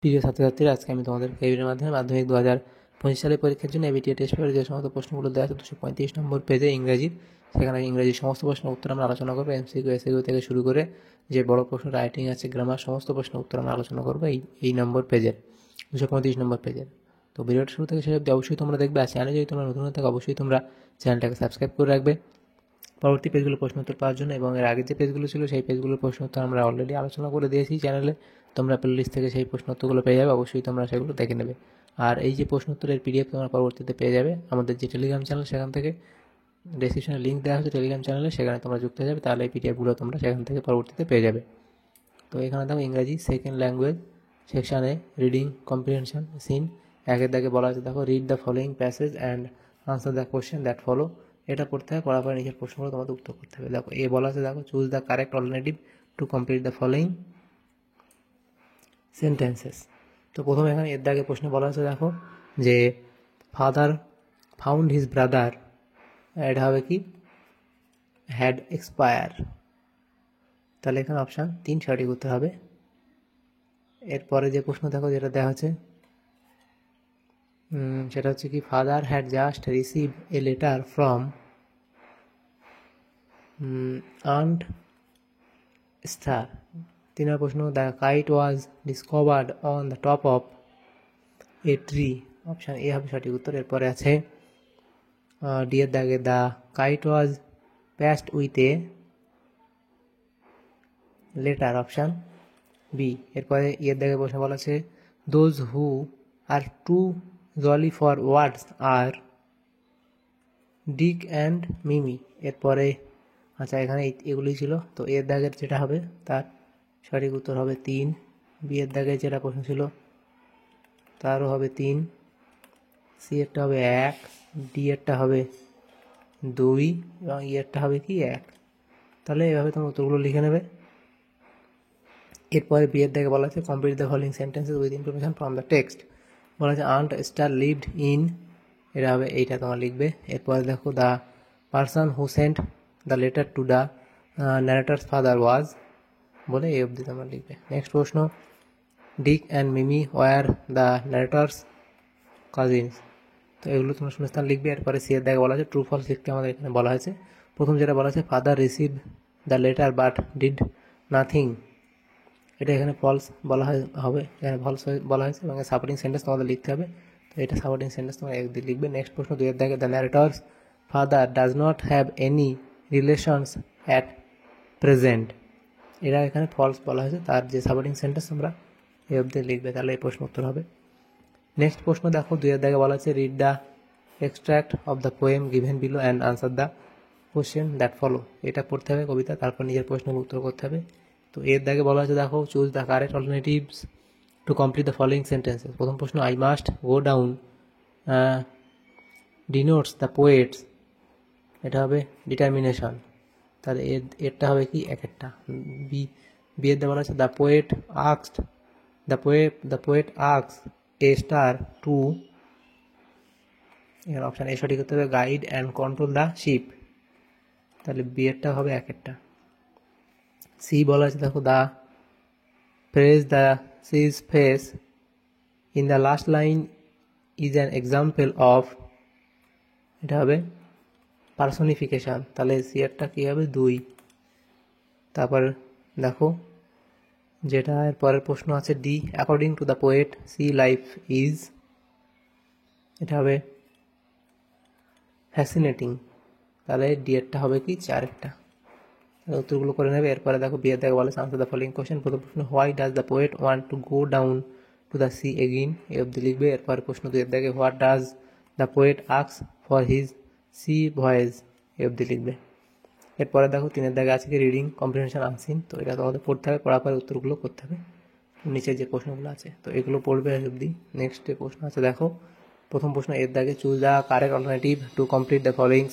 প্রিয় ছাত্রছাত্রীরা, আজকে আমি তোমাদের কেবিনের মাধ্যমে মাধ্যমিক 2025 সালের পরীক্ষার জন্য এবিটিএ টেস্ট পেপারে যে সমস্ত প্রশ্নগুলো দেওয়া আছে 235 নম্বর পেজে ইংরেজির, সেখানে ইংরেজির সমস্ত প্রশ্নের উত্তর আমরা আলোচনা করবো। এমসিকিউ এসিকিউ থেকে শুরু করে যে বড় প্রশ্ন, রাইটিং আছে, গ্রামার, সমস্ত প্রশ্নের উত্তর আমরা আলোচনা করবো এই নম্বর পেজের 235 নম্বর পেজের। তো ভিডিওটা শুরু থেকে শেষ অবধি অবশ্যই তোমরা দেখবে। আর চ্যানেলে যদি তোমরা নতুন হয়ে থাকো অবশ্যই তোমরা চ্যানেলটাকে সাবস্ক্রাইব করে রাখবে পরবর্তী পেজগুলো প্রশ্ন উত্তর পাওয়ার জন্য। এবং এর আগের যে পেজগুলো ছিল সেই পেজগুলোর প্রশ্ন উত্তর আমরা অলরেডি আলোচনা করে দিয়েছি চ্যানেলে। তোমরা প্লেলিস্ট থেকে সেই প্রশ্ন উত্তরগুলো পেয়ে যাবে, অবশ্যই তোমরা সেগুলো দেখে নেবে। আর এই যে প্রশ্ন উত্তরের পিডিএফ তোমরা পরবর্তীতে পেয়ে যাবে আমাদের যে টেলিগ্রাম চ্যানেল, সেখান থেকে ডেসক্রিপশনে লিঙ্ক দেওয়া হচ্ছে টেলিগ্রাম চ্যানেলে, সেখানে তোমরা যুক্ত হয়ে যাবে, তাহলে এই পিডিএফগুলো তোমরা সেখান থেকে পরবর্তীতে পেয়ে যাবে। তো এখানে দেখো ইংরাজি সেকেন্ড ল্যাঙ্গুয়েজ সেকশানে রিডিং কম্প্রিহেনশন সিন একের দাগে বলা আছে, দেখো read the following passage and answer the question that follow. এটা পড়তে হবে, পড়ার পরে নিজের প্রশ্নগুলো তোমাদের উত্তর করতে হবে। দেখো এ বলা আছে, দেখো choose the correct alternative to complete the following sentences. তো প্রথমে এখানে এর দাগে প্রশ্ন বলা আছে, দেখো যে ফাদার ফাউন্ড হিজ ব্রাদার, এটা হবে কি হ্যাড এক্সপায়ার, তাহলে এখানে অপশান 3 সঠিক উত্তর হবে। এরপরে যে প্রশ্ন দেখো যেটা দেওয়া আছে সেটা হচ্ছে কি father had just receive a letter from aunt star. 3 নম্বর প্রশ্ন, the kite was discovered on the top of a tree, option A হবে সঠিক উত্তর। এরপরে আছে ডি এর দাগে, the kite was passed with a letter, option B. এরপরে এর দাগে প্রশ্ন বলা আছে, those who are too jolly for words are Dick and Mimi. এরপরে আচ্ছা এখানে এগুলোই ছিল। তো এর দাগের যেটা হবে তার সঠিক উত্তর হবে 3। বি এর দাগের যেটা প্রশ্ন ছিল তারও হবে 3। সি এরটা হবে 1, ডি এরটা হবে 2 এবং ই এরটা হবে কি 1। তাহলে এভাবে তোমার উত্তরগুলো লিখে নেবে। এরপরে বি এর দাগে বলা আছে, complete the following sentences with information from the text. বলা আছে আন্ট স্টার লিভড ইন, এটা হবে এইটা তোমার লিখবে। এরপরে দেখো the person who sent the letter to the narrator's father was, বলে এই অবধি তোমরা লিখবে। নেক্সট প্রশ্ন, Dick and Mimi were the narrator's cousins. তো এগুলো তোমরা শূন্যস্থান লিখবে। এরপরে সি এর দাগে বলা আছে ট্রু ফলস লিখতে আমাদের এখানে বলা হয়েছে। প্রথম যেটা বলা আছে, father receive the letter but did nothing, এটা এখানে ফলস বলা হবে, এখানে ফলস বলা হয়েছে এবং সাপোর্টিং সেন্টেন্স তোমাদের লিখতে হবে। তো এটা সাপোর্টিং সেন্টেন্স তোমরা একদিন লিখবে। নেক্সট প্রশ্ন 2 এর দাগে, the narrator's father does not have any relations at present, এটা এখানে ফলস বলা হয়েছে, তার যে সাপোর্টিং সেন্টেন্স তোমরা এই অবধি লিখবে, তাহলে এই প্রশ্ন উত্তর হবে। নেক্সট প্রশ্ন দেখো 2 এর দাগে বলা আছে, read the extract of the poem given below and answer the question that follow. এটা পড়তে হবে কবিতা, তারপর নিজের প্রশ্নের উত্তর করতে হবে। তো এর দাগে বলা আছে, দেখো choose the correct alternatives to complete the following sentences. প্রথম প্রশ্ন, I must go down denotes the poet's, এটা হবে ডিটারমিনেশন, তাহলে এরটা হবে কি একটা। বি এর দাগে বলা আছে, the poet asked the poet asked a star to, এখানে অপশান এ সঠিক হতে হবে, guide and control the ship, তাহলে বি এরটা হবে একটা। সি বলা আছে, দেখো the phrase the sea's face in the last line is an example of, এটা হবে পার্সোনিফিকেশান, তাহলে সি এরটা কী হবে 2। তারপর দেখো যেটা এর পরের প্রশ্ন আছে, D according to the poet sea life is, এটা হবে ফ্যাসিনেটিং, তাহলে ডি এরটা হবে কি 4 উত্তরগুলো করে নেবে। এরপরে দেখো বি এর দাগে বলে আনসার দ্য ফলোয়িং কোশ্চেন। প্রথম প্রশ্ন, why does the poet want to go down to the sea again, এই অবধি লিখবে। এরপরে প্রশ্ন 2 এর দাগে, what does the poet ask for his sea voice, এই অবধি লিখবে। এরপরে দেখো 3 এর দাগে আছে কি রিডিং কম্প্রিহেনশন আনসিন, তো এটা তোমাদের পড়তে হবে, পড়ার পরে উত্তরগুলো করতে হবে নিচের যে প্রশ্নগুলো আছে, তো এগুলো পড়বে অবধি। নেক্সট যে প্রশ্ন আছে দেখো, প্রথম প্রশ্ন এর দাগে choose the correct alternative to complete the following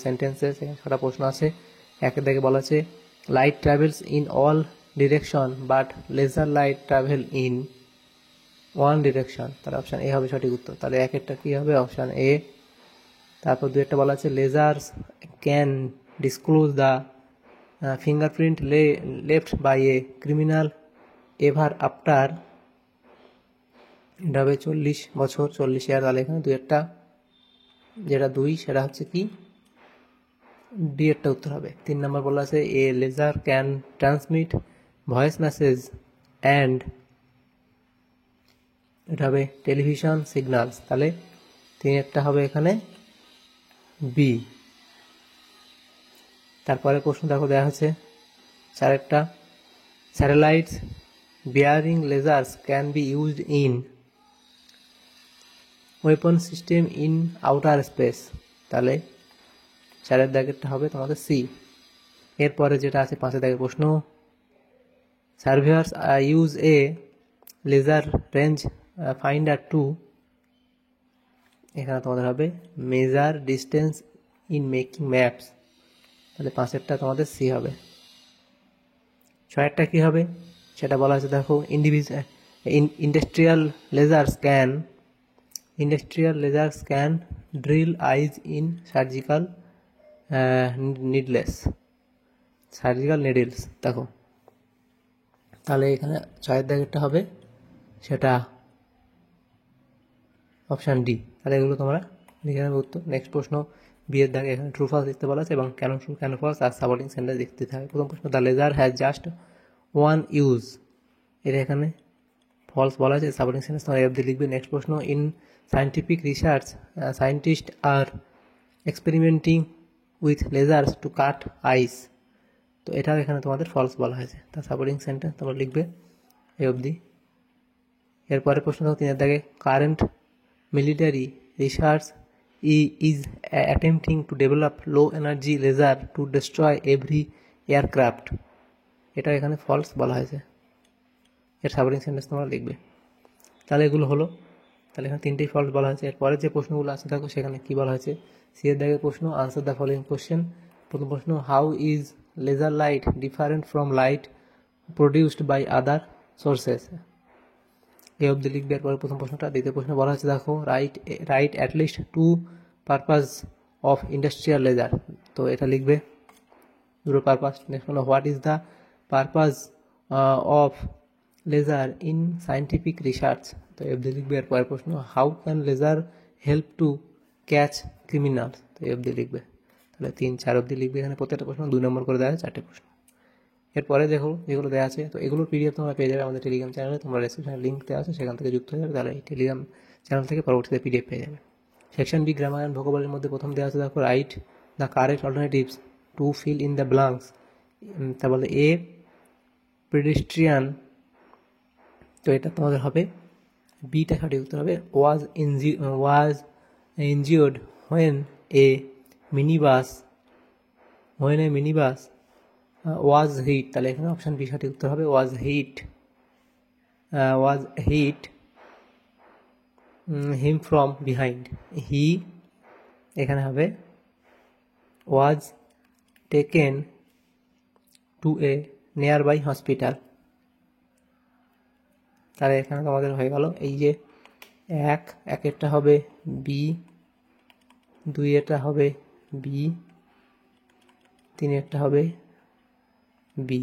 sentences, এখানে 6টা প্রশ্ন আছে। একের দাগে বলা আছে, light travels in all direction but laser light travel in one direction, তাহলে অপশান এ হবে সঠিক উত্তর, তাহলে একেরটা কী হবে অপশান এ। তারপর 2 একটা বলা আছে, lasers can disclose the fingerprint left by a criminal ever after এটা হবে 40 বছর, 40 ইয়ার। তাহলে এখানে দুইয়েরটা, যেটা 2 সেটা হচ্ছে কি ডি এরটা উত্তর হবে। 3 নম্বর বলা আছে a laser can transmit voice message and, এটা হবে টেলিভিশন সিগন্যালস। তাহলে 3-এরটা হবে এখানে বি। তারপরে প্রশ্ন দেখো দেওয়া হচ্ছে 4-এরটা, satellites bearing lasers can be used in weapon system in outer space। তাহলে 4-এর দাগেরটা হবে তোমাদের সি। এরপরে যেটা আছে 5-এর দাগের প্রশ্ন, surveyors use a laser range finder to, এখানে তোমাদের হবে measure distance in making maps. তাহলে 5-এরটা তোমাদের সি হবে। 6-এরটা কি হবে সেটা বলা আছে দেখো, industrial lasers can drill eyes in surgical needles. দেখো তাহলে এখানে 6-এর দাগেরটা হবে সেটা অপশান ডি। তাহলে এগুলো তোমরা লিখে নেবে উত্তর। নেক্সট প্রশ্ন বিয়ের দাগে এখানে ট্রু ফলস লিখতে বলা আছে এবং কেন ট্রু কেন ফলস আর সাপোর্টিং সেন্টেন্স লিখতে হবে। প্রথম প্রশ্ন, the laser has just one use, এটা এখানে ফলস বলা আছে, সাপোর্টিং সেন্টেন্স তোমরা এফ দিয়ে লিখবে। নেক্সট প্রশ্ন, in scientific research scientist are experimenting with lasers to cut ice, তো এটাও এখানে তোমাদের ফলস বলা হয়েছে। তার সাপোর্টিং সেন্টেন্স তোমরা লিখবে এ অবধি। এরপরে প্রশ্ন দেখো 3-এর দাগে, current military research is attempting to develop low energy laser to destroy every aircraft, এটা এখানে ফলস বলা হয়েছে। এর সাপোর্টিং সেন্টেন্স তোমরা লিখবে। তাহলে এগুলো হলো, তাহলে এখানে 3টেই ফলস বলা হয়েছে। এরপরে যে প্রশ্নগুলো আছে দেখো সেখানে কি বলা হয়েছে, সি এর দাগের প্রশ্ন, আনসার দ্য ফলোইং কোশ্চেন। প্রথম প্রশ্ন, how is laser light different from light produced by other sources, এই অবধি লিখবে। এরপরে প্রথম প্রশ্নটা। দ্বিতীয় প্রশ্ন বলা হচ্ছে দেখো, write at least 2 purpose of industrial laser, তো এটা লিখবে 2 পারপাস। নেক্সট হলো, what is the purpose of laser in scientific research, তো এই অবধি লিখবে। এরপরে প্রশ্ন, how can laser help to catch criminals, তো এই অবধি লিখবে। তাহলে 3-4 অবধি লিখবে। এখানে প্রত্যেকটা প্রশ্ন 2 নম্বর করে দেওয়া আছে, 4টে প্রশ্ন। এরপরে দেখো যেগুলো দেওয়া আছে, তো এগুলোর পিডিএফ তোমরা পেয়ে যাবে আমাদের টেলিগ্রাম চ্যানেলে, তোমরা ডেসক্রিপশনে লিঙ্ক দেওয়া আছে সেখান থেকে যুক্ত হয়ে যাবে, তাহলে এই টেলিগ্রাম চ্যানেল থেকে পরবর্তীতে পিডিএফ পেয়ে যাবে। সেকশন বি, গ্রামার অ্যান্ড ভোকাবুলারির মধ্যে প্রথম দেওয়া আছে দেখো, write the correct alternatives two fill in the blanks, তা বলে এ পেডেস্ট্রিয়ান, তো এটা তোমাদের হবে বিটা সঠিক উত্তর হবে। Was injured when a minibus was hit, তাহলে এখানে অপশান বি সঠিক উত্তর হবে, was hit him from behind, he এখানে হবে was taken to a nearby hospital, তাহলে এখানে তোমাদের হয়ে গেল এই যে 1-1-এরটা হবে বি, 2-এরটা হবে বি, 3-এরটা হবে বি,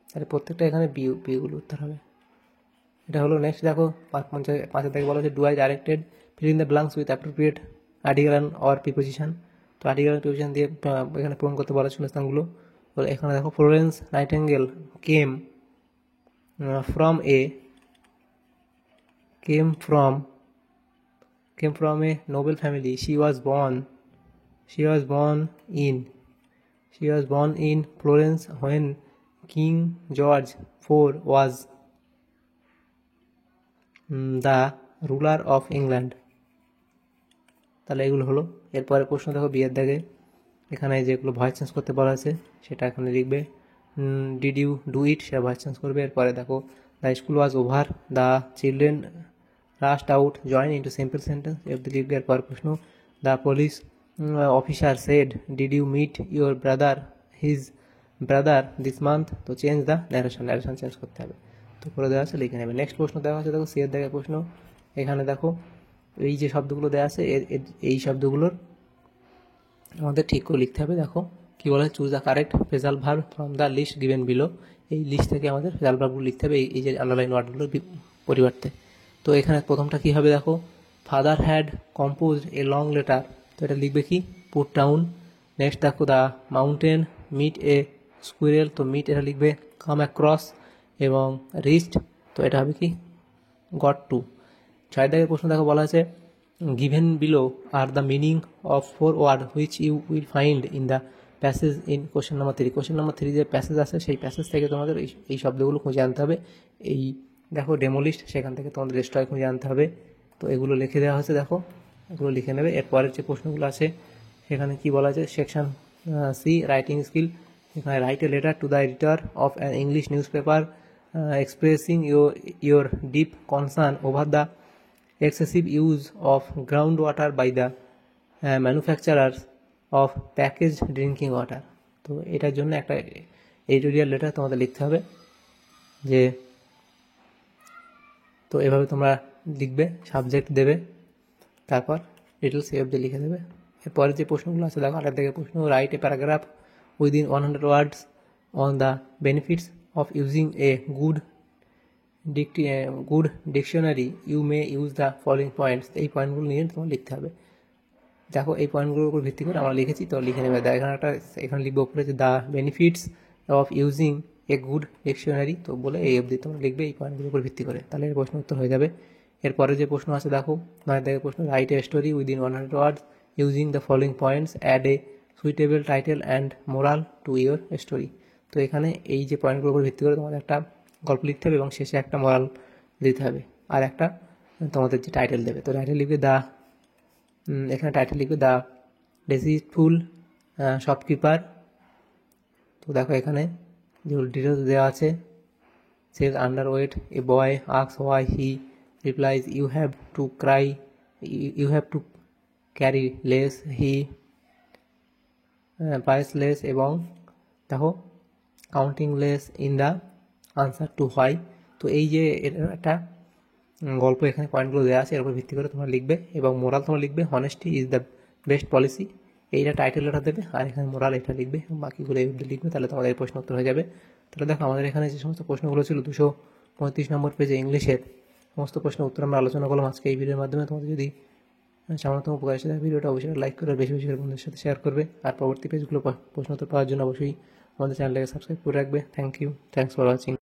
তাহলে প্রত্যেকটা এখানে বিগুলো উত্তর হবে। এটা হলো। নেক্সট দেখো 5-এর থেকে বলা হচ্ছে, do I directed fill in the blanks with appropriate article or preposition, তো আর্টিকেল প্রিপোজিশন দিয়ে এখানে পূরণ করতে বলা শূন্যস্থানগুলো। এখানে দেখো, Florence nightingale came from a noble family. She was born in Florence when King George IV was the ruler of England, তাহলে এগুলো হলো। এরপরে প্রশ্ন দেখো বিয়ের দাগে, এখানে যেগুলো ভয়েস চেঞ্জ করতে বলা আছে সেটা এখানে লিখবে। ডিড ইউ ডু ইট, সেটা ভয়েস চেঞ্জ করবে। এরপরে দেখো, the school was over, the children rushed out, join into simple sentence, এফ লিখবে। এরপর প্রশ্ন, the police officer said, did you meet your his brother this month, তো চেঞ্জ দ্য ন্যারেশন চেঞ্জ করতে হবে, তো করে দেওয়া আছে লিখে নেবে। নেক্সট প্রশ্ন দেওয়া আছে দেখো, সি এর দাগে প্রশ্ন, এখানে দেখো এই যে শব্দগুলো দেওয়া আছে এই শব্দগুলোর আমাদের ঠিক করে লিখতে হবে। দেখো কি বলে, choose the correct phrasal verb from the list given below, এই লিস্ট থেকে আমাদের ফ্রেজাল ভার্বগুলো লিখতে হবে, এই যে আন্ডারলাইন ওয়ার্ডগুলো পরিবর্তে। তো এখানে প্রথমটা কী হবে দেখো, father had composed a long letter, তো এটা লিখবে কি পুট ডাউন। নেক্সট দেখো the mountain meet a squirrel, তো মিট এটা লিখবে কাম অ্যাক্রস, এবং রিস্ট তো এটা হবে কি গট টু। 6 দাগের প্রশ্ন দেখো বলা আছে given below are the meaning of 4 word which you will find in the passage in question number 3। Question number 3 যে প্যাসেজ আছে সেই প্যাসেজ থেকে তোমাদের এই শব্দগুলো খুঁজে আনতে হবে। এই দেখো ডেমোলিস্ট, সেখান থেকে তোমাদের ডিস্ট্রয় খুঁজে আনতে হবে। তো এগুলো লিখে দেওয়া হয়েছে, দেখো এগুলো লিখে নেবে। এরপরের যে প্রশ্নগুলো আছে সেখানে কি বলা আছে, সেকশন সি রাইটিং স্কিল, এখানে write a letter to the editor of an English news paper expressing your deep concern over the excessive use of groundwater by the manufacturers of packaged drinking water। তো এটার জন্য একটা editorial letter তোমাদের লিখতে হবে যে, তো এভাবে তোমরা লিখবে, সাবজেক্ট দেবে, তারপর ডিটেলস এই অবধি লিখে দেবে। এরপরে যে প্রশ্নগুলো আছে দেখো, 8 থেকে প্রশ্ন, write a paragraph within 100 words on the benefits of using a good dictionary you may use the following points। এই পয়েন্টগুলো নিয়ে তোমার লিখতে হবে। দেখো এই পয়েন্টগুলোর উপর ভিত্তি করে আমরা লিখেছি, তো লিখে নেবে। এখানে লিখবে উপরে যে the benefits of using a good dictionary, তো বলে এই অবধি তোমরা লিখবে এই পয়েন্টগুলোর উপর ভিত্তি করে, তাহলে এর প্রশ্ন উত্তর হয়ে যাবে। এরপরে যে প্রশ্ন আছে দেখো, 9 থেকে প্রশ্ন, write a story within 100 words using the following points, add a suitable title and moral to your story. তো এখানে এই যে পয়েন্টগুলোর উপর ভিত্তি করে তোমাদের একটা গল্প লিখতে হবে এবং শেষে একটা মোরাল দিতে হবে, আর একটা তোমাদের যে টাইটেল দেবে। তো টাইটেল লিখবে এখানে টাইটেল লিখবে দ্য ডিসিটফুল শপকিপার। তো দেখো এখানে যেগুলো ডিটেলস দেওয়া আছে, says underweight a boy asks why he replies you have to carry less, he priceless, এবং দেখো counting less in the answer to why. তো এই যে একটা গল্প এখানে পয়েন্টগুলো দেওয়া আছে, এর উপর ভিত্তি করে তোমরা লিখবে, এবং মোরাল তোমরা লিখবে honesty is the best policy, এইটা টাইটেলটা দেবে, আর এখানে মোরাল এটা লিখবে, এবং বাকিগুলো এই অবধি লিখবে, তাহলে তোমাদের এই প্রশ্ন উত্তর হয়ে যাবে। তাহলে দেখো আমাদের এখানে যে সমস্ত প্রশ্নগুলো ছিল 235 নম্বর পেজে ইংলিশের সমস্ত প্রশ্নের উত্তর আমরা আলোচনা করলাম আজকে এই ভিডিওর মাধ্যমে। তোমাদের যদি সামান্যতম উপকার এসে থাকে ভিডিওটা অবশ্যই লাইক করে বেশি বেশি করে বন্ধুদের সাথে শেয়ার করবে, আর পরবর্তী পেজগুলো প্রশ্ন উত্তর পাওয়ার জন্য অবশ্যই আমাদের চ্যানেলটাকে সাবস্ক্রাইব করে রাখবে। Thanks for watching.